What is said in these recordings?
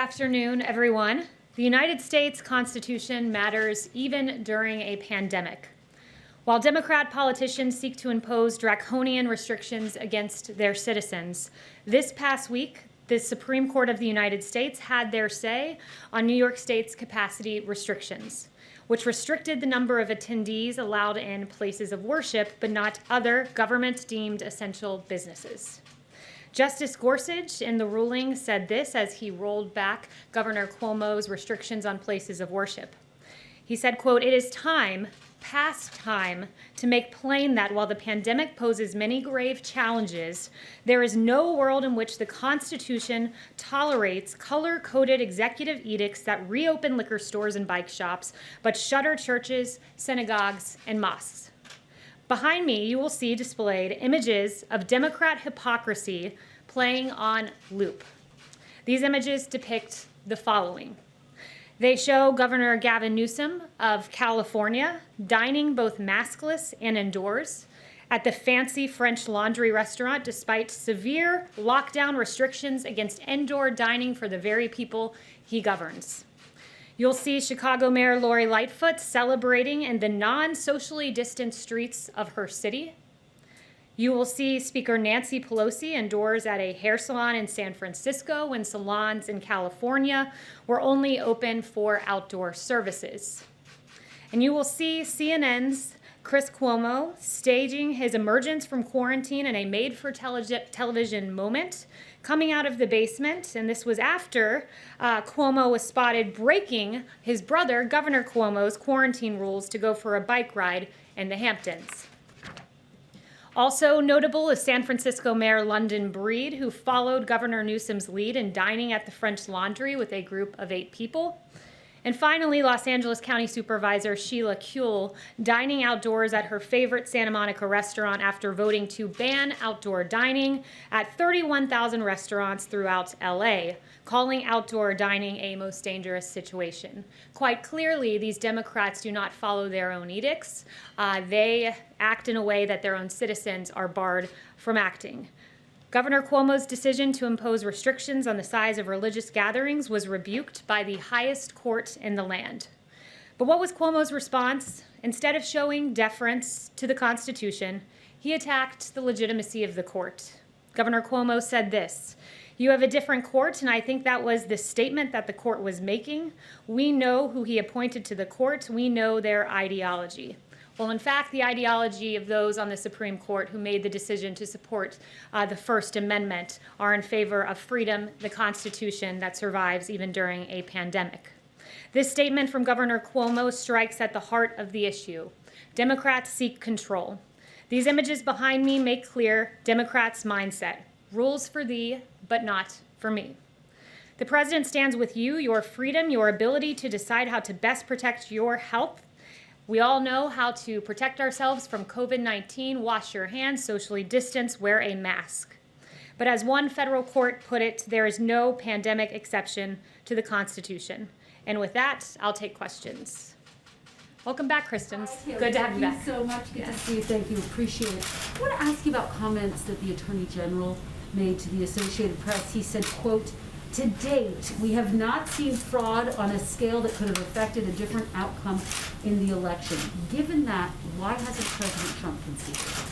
Afternoon, everyone. The United States Constitution matters even during a pandemic. While Democrat politicians seek to impose draconian restrictions against their citizens, this past week, the Supreme Court of the United States had their say on New York State's capacity restrictions, which restricted the number of attendees allowed in places of worship, but not other government-deemed essential businesses. Justice Gorsuch in the ruling said this as he rolled back Governor Cuomo's restrictions on places of worship. He said, quote, "It is time, past time, to make plain that while the pandemic poses many grave challenges, there is no world in which the Constitution tolerates color-coded executive edicts that reopen liquor stores and bike shops, but shutter churches, synagogues, and mosques." Behind me, you will see displayed images of Democrat hypocrisy playing on loop. These images depict the following. They show Governor Gavin Newsom of California dining both maskless and indoors at the fancy French Laundry restaurant despite severe lockdown restrictions against indoor dining for the very people he governs. You'll see Chicago Mayor Lori Lightfoot celebrating in the non-socially distant streets of her city. You will see Speaker Nancy Pelosi indoors at a hair salon in San Francisco when salons in California were only open for outdoor services. And you will see CNN's Chris Cuomo staging his emergence from quarantine in a made-for-television moment, coming out of the basement, and this was after Cuomo was spotted breaking his brother, Governor Cuomo's quarantine rules to go for a bike ride in the Hamptons. Also notable is San Francisco Mayor London Breed, who followed Governor Newsom's lead in dining at the French Laundry with a group of 8 people. And finally, Los Angeles County Supervisor Sheila Kuehl dining outdoors at her favorite Santa Monica restaurant after voting to ban outdoor dining at 31,000 restaurants throughout LA, calling outdoor dining a most dangerous situation. Quite clearly, these Democrats do not follow their own edicts. They act in a way that their own citizens are barred from acting. Governor Cuomo's decision to impose restrictions on the size of religious gatherings was rebuked by the highest court in the land. But what was Cuomo's response? Instead of showing deference to the Constitution, he attacked the legitimacy of the court. Governor Cuomo said this, "You have a different court, and I think that was the statement that the court was making. We know who he appointed to the court. We know their ideology." Well, in fact, the ideology of those on the Supreme Court who made the decision to support the First Amendment are in favor of freedom, the Constitution that survives even during a pandemic. This statement from Governor Cuomo strikes at the heart of the issue. Democrats seek control. These images behind me make clear Democrats' mindset. Rules for thee, but not for me. The president stands with you, your freedom, your ability to decide how to best protect your health. We all know how to protect ourselves from COVID-19, wash your hands, socially distance, wear a mask. But as one federal court put it, there is no pandemic exception to the Constitution. And with that, I'll take questions. Welcome back, Kristen. Good to have you back. Thank you so much. Good to see you. Thank you. Appreciate it. I want to ask you about comments that the Attorney General made to the Associated Press. He said, quote, "To date, we have not seen fraud on a scale that could have affected a different outcome in the election." Given that, why hasn't President Trump conceded?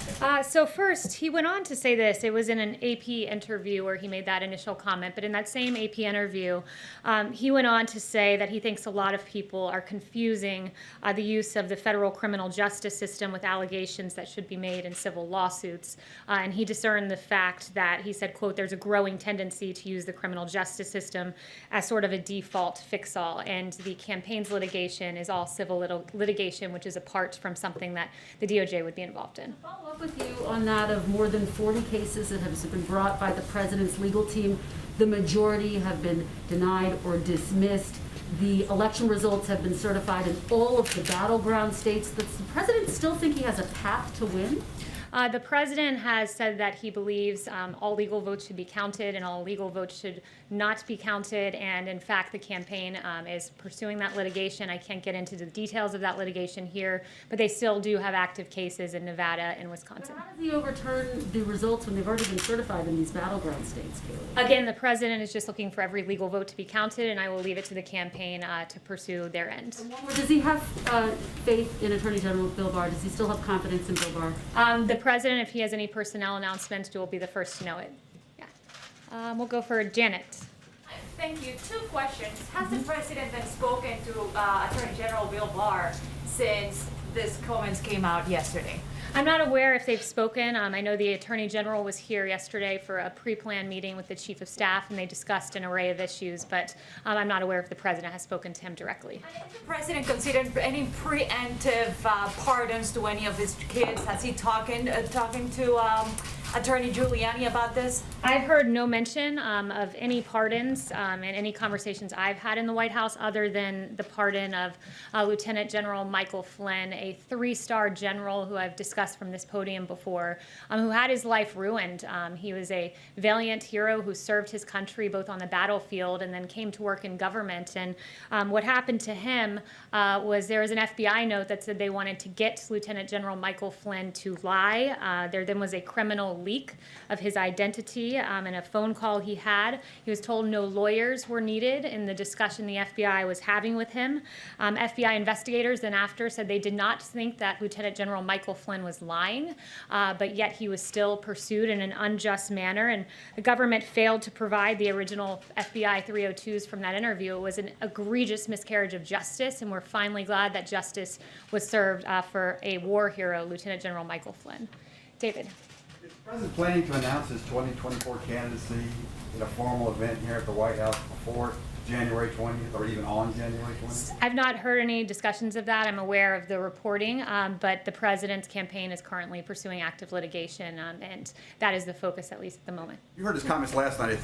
So first, he went on to say this. It was in an AP interview where he made that initial comment. But in that same AP interview, he went on to say that he thinks a lot of people are confusing the use of the federal criminal justice system with allegations that should be made in civil lawsuits. And he discerned the fact that, he said, quote, "There's a growing tendency to use the criminal justice system as sort of a default fix-all. And the campaigns litigation is all civil litigation, which is apart from something that the DOJ would be involved in." Follow up with you on that of more than 40 cases that have been brought by the president's legal team. The majority have been denied or dismissed. The election results have been certified in all of the battleground states. Does the president still think he has a path to win? The president has said that he believes all legal votes should be counted and all illegal votes should not be counted. And in fact, the campaign is pursuing that litigation. I can't get into the details of that litigation here, but they still do have active cases in Nevada and Wisconsin. But how does he overturn the results when they've already been certified in these battleground states, Kayleigh? Again, the president is just looking for every legal vote to be counted, and I will leave it to the campaign to pursue their end. And one more, does he have faith in Attorney General Bill Barr? Does he still have confidence in Bill Barr? The president, if he has any personnel announcements, will be the first to know it. Yeah. We'll go for Janet. Thank you. Two questions. Has the president then spoken to Attorney General Bill Barr since these comments came out yesterday? I'm not aware if they've spoken. I know the Attorney General was here yesterday for a pre-planned meeting with the Chief of Staff, and they discussed an array of issues, but I'm not aware if the President has spoken to him directly. Has the president considered any preemptive pardons to any of his kids? Has he talking to Attorney Giuliani about this? I've heard no mention of any pardons in any conversations I've had in the White House other than the pardon of Lieutenant General Michael Flynn, a 3-star general who I've discussed from this podium before, who had his life ruined. He was a valiant hero who served his country both on the battlefield and then came to work in government. And what happened to him was there was an FBI note that said they wanted to get Lieutenant General Michael Flynn to lie. There then was a criminal leak of his identity in a phone call he had. He was told no lawyers were needed in the discussion the FBI was having with him. FBI investigators then after said they did not think that Lieutenant General Michael Flynn was lying, but yet he was still pursued in an unjust manner, and the government failed to provide the original FBI 302s from that interview. It was an egregious miscarriage of justice, and we're finally glad that justice was served for a war hero, Lieutenant General Michael Flynn. David. Is the president planning to announce his 2024 candidacy in a formal event here at the White House before January 20th or even on January 20th? I've not heard any discussions of that. I'm aware of the reporting, but the president's campaign is currently pursuing active litigation, and that is the focus, at least at the moment. You heard his comments last night.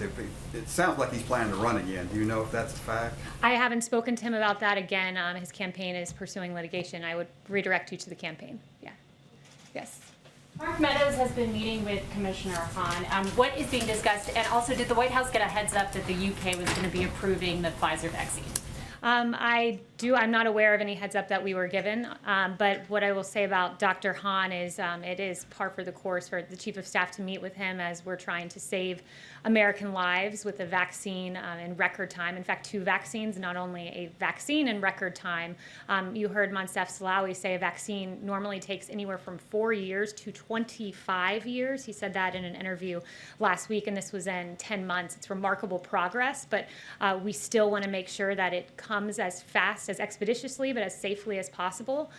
It sounds like he's planning to run again. Do you know if that's a fact? I haven't spoken to him about that again. His campaign is pursuing litigation. I would redirect you to the campaign. Yeah. Yes. Mark Meadows has been meeting with Commissioner Hahn. What is being discussed? And also, did the White House get a heads up that the UK was going to be approving the Pfizer vaccine? I'm not aware of any heads up that we were given, but what I will say about Dr. Hahn is it is par for the course for the Chief of Staff to meet with him as we're trying to save American lives with a vaccine in record time. In fact, 2 vaccines, not only a vaccine in record time. You heard Monsef Salawi say a vaccine normally takes anywhere from 4 years to 25 years. He said that in an interview last week, and this was in 10 months. It's remarkable progress, but we still want to make sure that it comes as fast, as expeditiously, but as safely as possible,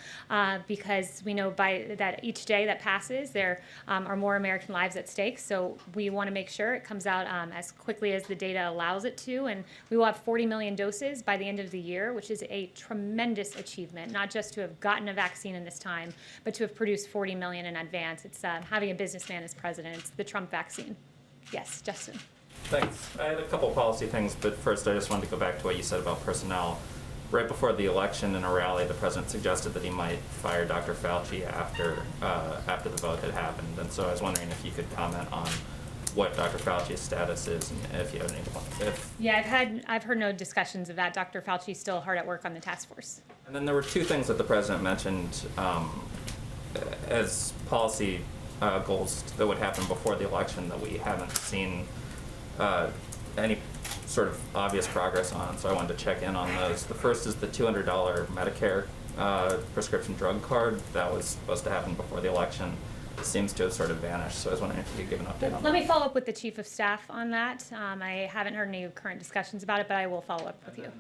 because we know by that each day that passes, there are more American lives at stake. So we want to make sure it comes out as quickly as the data allows it to, and we will have 40 million doses by the end of the year, which is a tremendous achievement, not just to have gotten a vaccine in this time, but to have produced 40 million in advance. It's having a businessman as president. It's the Trump vaccine. Yes, Justin. Thanks. I had a couple policy things, but first I just wanted to go back to what you said about personnel. Right before the election in a rally, the president suggested that he might fire Dr. Fauci after the vote had happened. And so I was wondering if you could comment on what Dr. Fauci's status is and if you have any. Yeah, I've heard no discussions of that. Dr. Fauci's still hard at work on the task force. And then there were 2 things that the president mentioned as policy goals that would happen before the election that we haven't seen any sort of obvious progress on, so I wanted to check in on those. The first is the $200 Medicare prescription drug card that was supposed to happen before the election. It seems to have sort of vanished, so I was wondering if you could give an update on that. Let me follow up with the Chief of Staff on that. I haven't heard any current discussions about it, but I will follow up with you.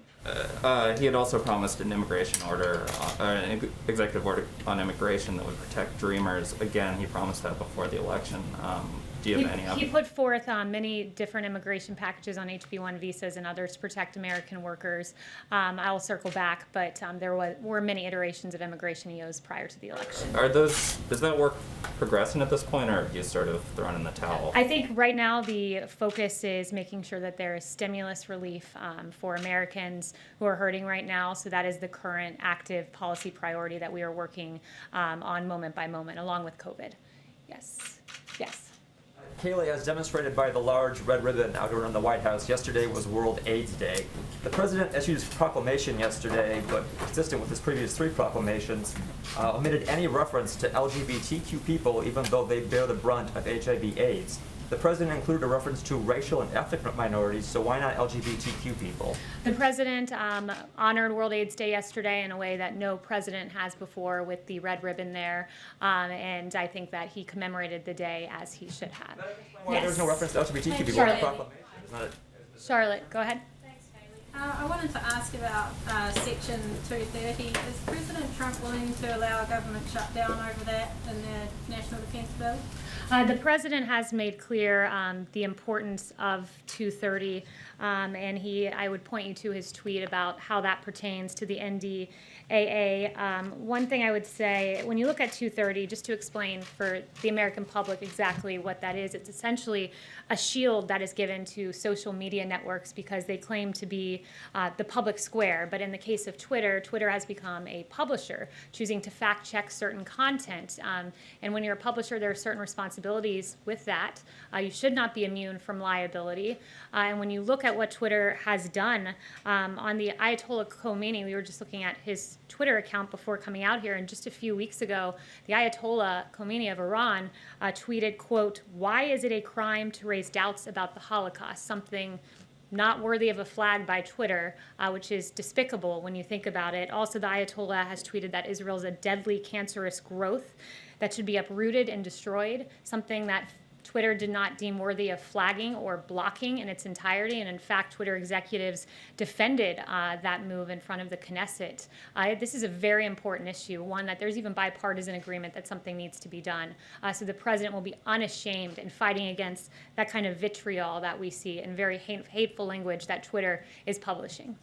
He had also promised an immigration order, an executive order on immigration that would protect dreamers. Again, he promised that before the election. Do you have any He put forth many different immigration packages on HB1 visas and others to protect American workers. I'll circle back, but there were many iterations of immigration EOs prior to the election. Is that work progressing at this point, or have you sort of thrown in the towel? I think right now the focus is making sure that there is stimulus relief for Americans who are hurting right now. So that is the current active policy priority that we are working on moment by moment, along with COVID. Yes. Yes. Kayleigh, as demonstrated by the large red ribbon out around the White House, yesterday was World AIDS Day. The president issued his proclamation yesterday, but consistent with his previous 3 proclamations, omitted any reference to LGBTQ people, even though they bear the brunt of HIV/AIDS. The president included a reference to racial and ethnic minorities, so why not LGBTQ people? The president honored World AIDS Day yesterday in a way that no president has before, with the red ribbon there, and I think that he commemorated the day as he should have. Why there's no reference to LGBTQ people in the Charlotte. proclamation? Isn't that it? Charlotte, go ahead. Thanks, Kayleigh. I wanted to ask about Section 230. Is President Trump willing to allow a government shutdown over that in the National Defense Bill? The president has made clear the importance of 230, and I would point you to his tweet about how that pertains to the NDAA. One thing I would say, when you look at 230, just to explain for the American public exactly what that is, it's essentially a shield that is given to social media networks because they claim to be the public square. But in the case of Twitter, Twitter has become a publisher, choosing to fact check certain content. And when you're a publisher, there are certain responsibilities with that. You should not be immune from liability. And when you look at what Twitter has done on the Ayatollah Khomeini, we were just looking at his Twitter account before coming out here, and just a few weeks ago, the Ayatollah Khomeini of Iran tweeted, quote, "Why is it a crime to raise doubts about the Holocaust?" Something not worthy of a flag by Twitter, which is despicable when you think about it. Also, the Ayatollah has tweeted that Israel is a deadly, cancerous growth that should be uprooted and destroyed, something that Twitter did not deem worthy of flagging or blocking in its entirety. And in fact, Twitter executives defended that move in front of the Knesset. This is a very important issue, one that there's even bipartisan agreement that something needs to be done. So the president will be unashamed in fighting against that kind of vitriol that we see and very hateful language that Twitter is publishing.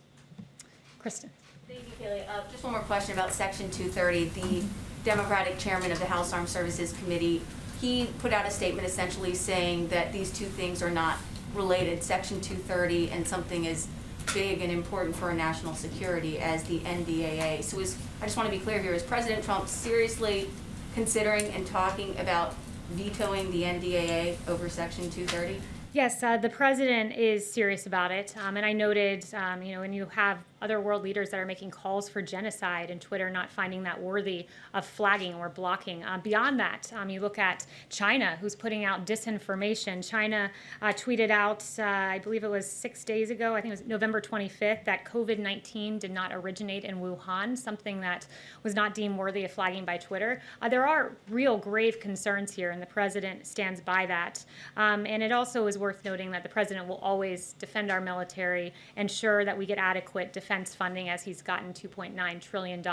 Kristen. Thank you, Kayleigh. Just one more question about Section 230. The Democratic chairman of the House Armed Services Committee, he put out a statement essentially saying that these two things are not related, Section 230 and something as big and important for our national security as the NDAA. So I just want to be clear here, is President Trump seriously considering and talking about vetoing the NDAA over Section 230? Yes, the president is serious about it, and I noted, when you have other world leaders that are making calls for genocide and Twitter not finding that worthy of flagging or blocking. Beyond that, you look at China, who's putting out disinformation. China tweeted out, I believe it was 6 days ago, I think it was November 25th, that COVID-19 did not originate in Wuhan, something that was not deemed worthy of flagging by Twitter. There are real grave concerns here, and the president stands by that. And it also is worth noting that the president will always defend our military, ensure that we get adequate defense funding, as he's gotten $2.9 trillion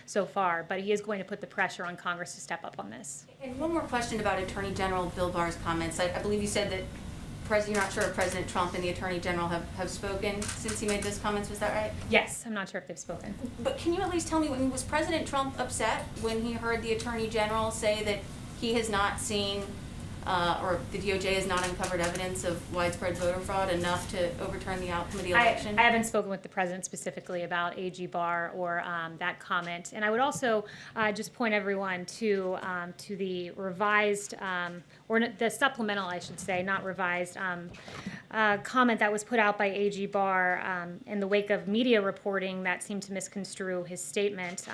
so far. But he is going to put the pressure on Congress to step up on this. And one more question about Attorney General Bill Barr's comments. I believe you said that you're not sure if President Trump and the Attorney General have spoken since he made those comments. Was that right? Yes, I'm not sure if they've spoken. But can you at least tell me, was President Trump upset when he heard the Attorney General say that he has not seen or the DOJ has not uncovered evidence of widespread voter fraud enough to overturn the outcome of the election? I haven't spoken with the president specifically about AG Barr or that comment. And I would also just point everyone to the revised, or the supplemental, I should say, not revised, comment that was put out by AG Barr in the wake of media reporting that seemed to misconstrue his statement.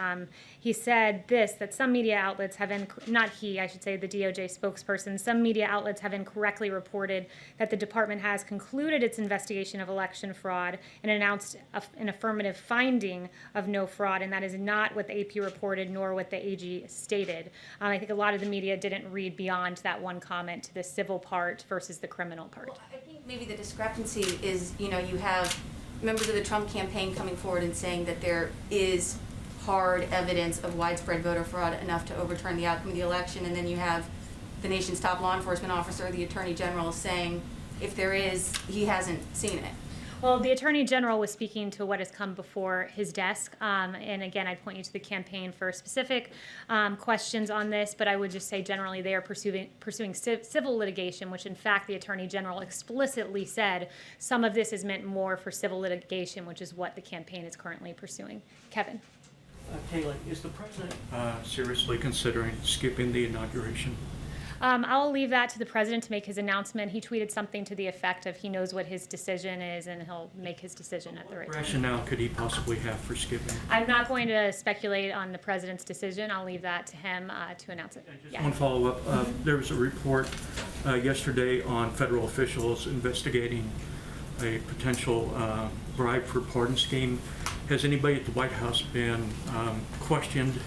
He said that some media outlets have, not he, I should say, the DOJ spokesperson, some media outlets have incorrectly reported that the department has concluded its investigation of election fraud and announced an affirmative finding of no fraud, and that is not what the AP reported nor what the AG stated. I think a lot of the media didn't read beyond that one comment to the civil part versus the criminal part. Well, I think maybe the discrepancy is, you have members of the Trump campaign coming forward and saying that there is hard evidence of widespread voter fraud enough to overturn the outcome of the election, and then you have the nation's top law enforcement officer, the Attorney General, saying if there is, he hasn't seen it. Well, the Attorney General was speaking to what has come before his desk, and again, I'd point you to the campaign for specific questions on this, but I would just say generally they are pursuing civil litigation, which in fact the Attorney General explicitly said some of this is meant more for civil litigation, which is what the campaign is currently pursuing. Kevin. Kayleigh, is the president seriously considering skipping the inauguration? I'll leave that to the president to make his announcement. He tweeted something to the effect of he knows what his decision is and he'll make his decision at the right time. Rationale could he possibly have for skipping? I'm not going to speculate on the president's decision. I'll leave that to him to announce it. Just Yeah. one follow-up. There was a report yesterday on federal officials investigating a potential bribe for pardon scheme. Has anybody at the White House been questioned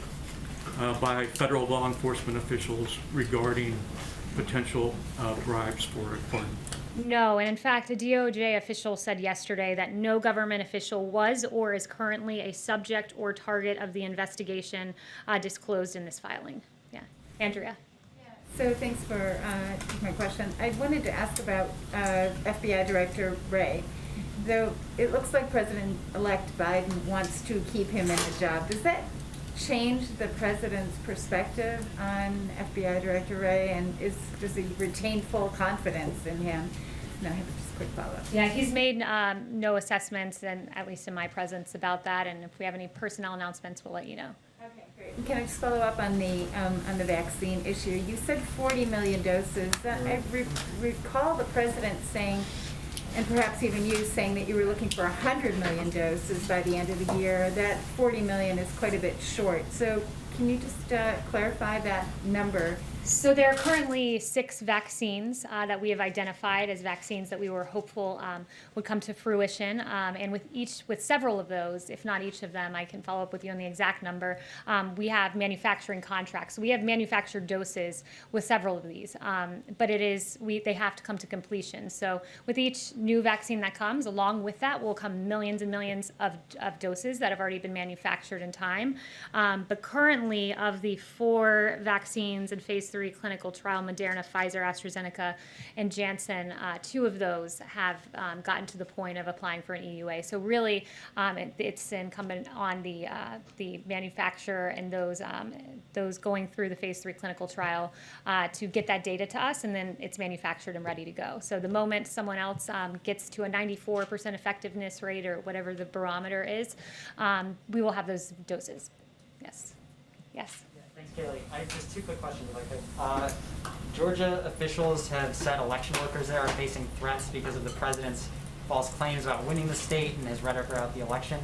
by federal law enforcement officials regarding potential bribes for a pardon? No, and in fact, a DOJ official said yesterday that no government official was or is currently a subject or target of the investigation disclosed in this filing. Yeah. Andrea. So thanks for taking my question. I wanted to ask about FBI Director Wray. Though it looks like President-elect Biden wants to keep him in the job, does that change the president's perspective on FBI Director Wray, and does he retain full confidence in him? No, I have just a quick follow-up. Yeah, he's made no assessments, and at least in my presence, about that. And if we have any personnel announcements, we'll let you know. Okay, great. Can I just follow up on the vaccine issue? You said 40 million doses. I recall the president saying, and perhaps even you saying, that you were looking for 100 million doses by the end of the year. That 40 million is quite a bit short. So can you just clarify that number? So there are currently 6 vaccines that we have identified as vaccines that we were hopeful would come to fruition. And with several of those, if not each of them, I can follow up with you on the exact number. We have manufacturing contracts. So we have manufactured doses with several of these, but they have to come to completion. So with each new vaccine that comes, along with that will come millions and millions of doses that have already been manufactured in time. But currently, of the 4 vaccines in phase 3 clinical trial, Moderna, Pfizer, AstraZeneca, and Janssen, 2 of those have gotten to the point of applying for an EUA. So really, it's incumbent on the manufacturer and those going through the phase 3 clinical trial to get that data to us, and then it's manufactured and ready to go. So the moment someone else gets to a 94% effectiveness rate or whatever the barometer is, we will have those doses. Yes. Yes. Thanks, Kayleigh. I have just 2 quick questions if I could. Georgia officials have said election workers there are facing threats because of the president's false claims about winning the state and his rhetoric about the election.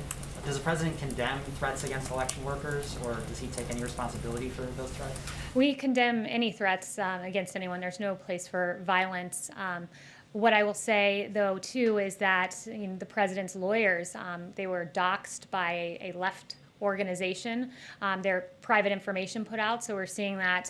Does the president condemn threats against election workers, or does he take any responsibility for those threats? We condemn any threats against anyone. There's no place for violence. What I will say, though, too, is that the president's lawyers, they were doxxed by a left organization. Their private information put out, so we're seeing that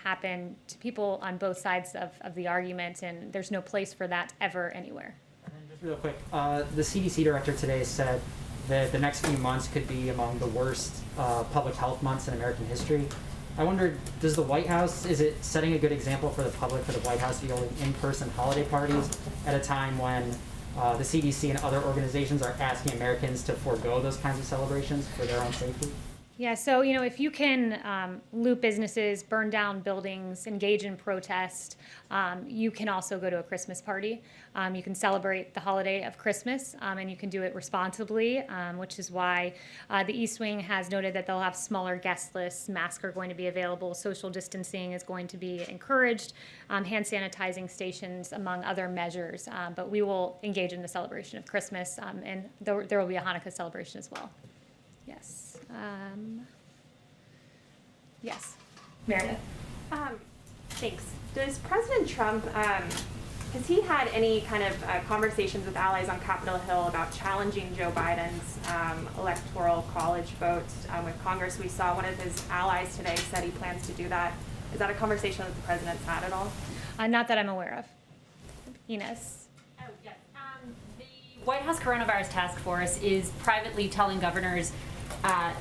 happen to people on both sides of the argument, and there's no place for that ever anywhere. And then just real quick, the CDC director today said that the next few months could be among the worst public health months in American history. I wondered, does the White House, is it setting a good example for the public for the White House to be holding in-person holiday parties at a time when the CDC and other organizations are asking Americans to forego those kinds of celebrations for their own safety? Yeah, so, if you can loot businesses, burn down buildings, engage in protest, you can also go to a Christmas party. You can celebrate the holiday of Christmas, and you can do it responsibly, which is why the East Wing has noted that they'll have smaller guest lists, masks are going to be available, social distancing is going to be encouraged, hand sanitizing stations, among other measures. But we will engage in the celebration of Christmas, and there will be a Hanukkah celebration as well. Yes. Yes. Meredith. Thanks. Does President Trump, has he had any kind of conversations with allies on Capitol Hill about challenging Joe Biden's electoral college vote with Congress? We saw one of his allies today said he plans to do that. Is that a conversation that the president's had at all? Not that I'm aware of. Inez. Oh, yes. The White House Coronavirus Task Force is privately telling governors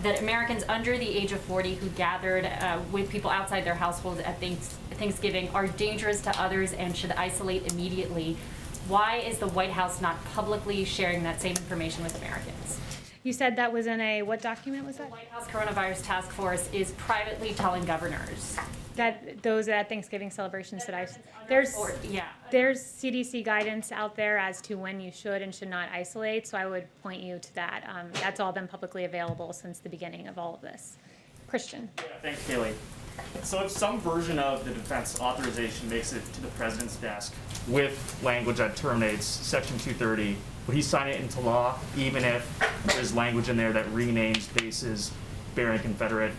that Americans under the age of 40 who gathered with people outside their households at Thanksgiving are dangerous to others and should isolate immediately. Why is the White House not publicly sharing that same information with Americans? You said that was in what document was that? The White House Coronavirus Task Force is privately telling governors. That those at Thanksgiving celebrations there's CDC guidance out there as to when you should and should not isolate, so I would point you to that. That's all been publicly available since the beginning of all of this. Christian. Yeah, thanks, Kayleigh. So if some version of the defense authorization makes it to the president's desk with language that terminates Section 230, would he sign it into law, even if there's language in there that renames bases bearing Confederate,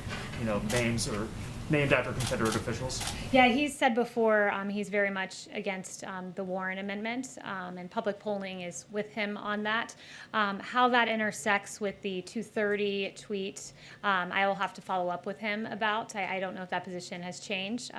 names or named after Confederate officials? Yeah, he's said before he's very much against the Warren Amendment, and public polling is with him on that. How that intersects with the 230 tweet, I will have to follow up with him about. I don't know if that position has changed,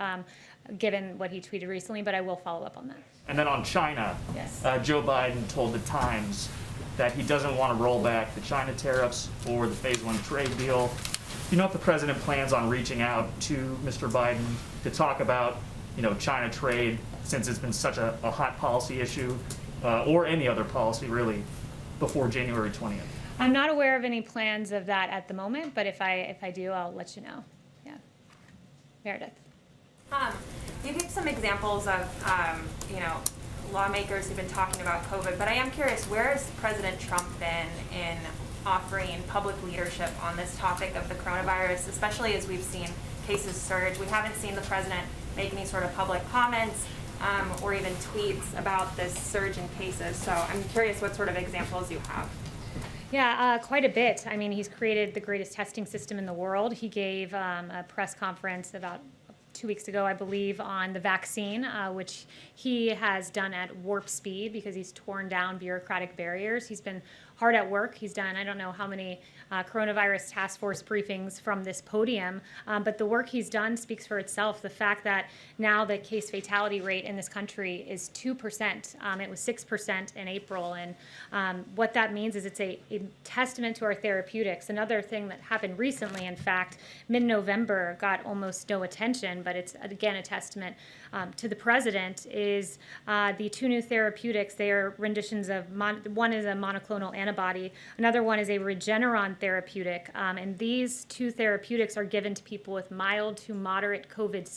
given what he tweeted recently, but I will follow up on that. And then on China, Yes. Joe Biden told the Times that he doesn't want to roll back the China tariffs or the Phase 1 trade deal. Do you know if the president plans on reaching out to Mr. Biden to talk about, China trade, since it's been such a hot policy issue, or any other policy really, before January 20th? I'm not aware of any plans of that at the moment, but if I do, I'll let you know. Yeah. Meredith. You gave some examples of, lawmakers who've been talking about COVID, but I am curious, where has President Trump been in offering public leadership on this topic of the coronavirus, especially as we've seen cases surge? We haven't seen the president make any sort of public comments or even tweets about this surge in cases. So I'm curious what sort of examples you have. Yeah, quite a bit. I mean, he's created the greatest testing system in the world. He gave a press conference about 2 weeks ago, I believe, on the vaccine, which he has done at warp speed because he's torn down bureaucratic barriers. He's been hard at work. He's done, I don't know how many coronavirus task force briefings from this podium, but the work he's done speaks for itself. The fact that now the case fatality rate in this country is 2%. It was 6% in April, and what that means is it's a testament to our therapeutics. Another thing that happened recently, in fact, mid-November, got almost no attention, but it's again a testament to the president, is the two new therapeutics. They are renditions of, one is a monoclonal antibody, another one is a Regeneron therapeutic, and these two therapeutics are given to people with mild to moderate COVID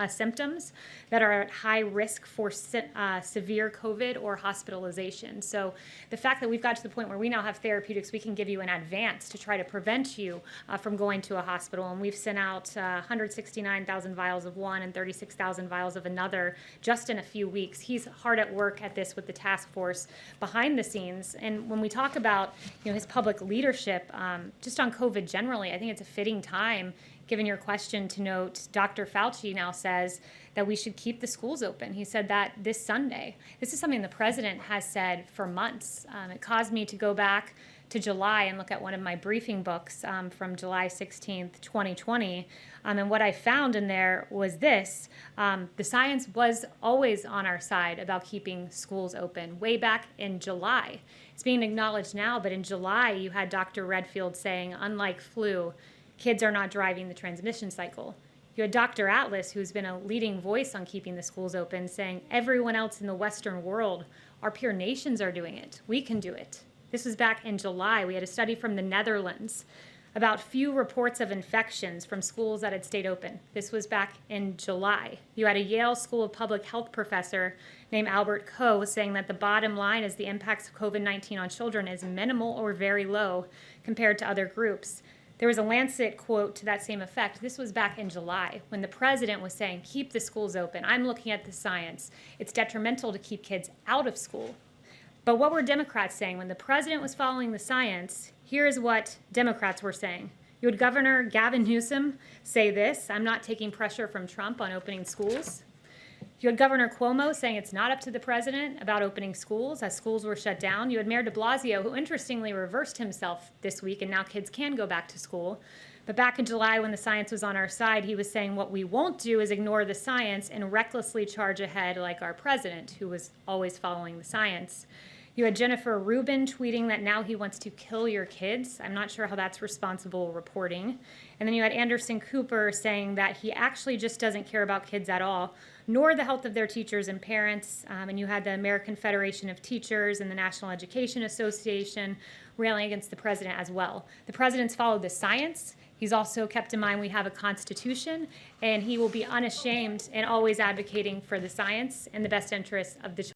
symptoms that are at high risk for severe COVID or hospitalization. So the fact that we've got to the point where we now have therapeutics we can give you in advance to try to prevent you from going to a hospital, and we've sent out 169,000 vials of one and 36,000 vials of another just in a few weeks. He's hard at work at this with the task force behind the scenes. And when we talk about his public leadership, just on COVID generally, I think it's a fitting time, given your question, to note Dr. Fauci now says that we should keep the schools open. He said that this Sunday. This is something the president has said for months. It caused me to go back to July and look at one of my briefing books from July 16th, 2020. And what I found in there was this. The science was always on our side about keeping schools open way back in July. It's being acknowledged now, but in July you had Dr. Redfield saying, unlike flu, kids are not driving the transmission cycle. You had Dr. Atlas, who's been a leading voice on keeping the schools open, saying everyone else in the Western world, our peer nations are doing it. We can do it. This was back in July. We had a study from the Netherlands about few reports of infections from schools that had stayed open. This was back in July. You had a Yale School of Public Health professor named Albert Coe saying that the bottom line is the impacts of COVID-19 on children is minimal or very low compared to other groups. There was a Lancet quote to that same effect. This was back in July when the president was saying, keep the schools open. I'm looking at the science. It's detrimental to keep kids out of school. But what were Democrats saying? When the president was following the science, here's what Democrats were saying. You had Governor Gavin Newsom say this, I'm not taking pressure from Trump on opening schools. You had Governor Cuomo saying it's not up to the president about opening schools as schools were shut down. You had Mayor de Blasio, who interestingly reversed himself this week, and now kids can go back to school. But back in July, when the science was on our side, he was saying what we won't do is ignore the science and recklessly charge ahead like our president, who was always following the science. You had Jennifer Rubin tweeting that now he wants to kill your kids. I'm not sure how that's responsible reporting. And then you had Anderson Cooper saying that he actually just doesn't care about kids at all, nor the health of their teachers and parents. And you had the American Federation of Teachers and the National Education Association railing against the president as well. The president's followed the science. He's also kept in mind we have a constitution, and he will be unashamed and always advocating for the science and the best interests of the children.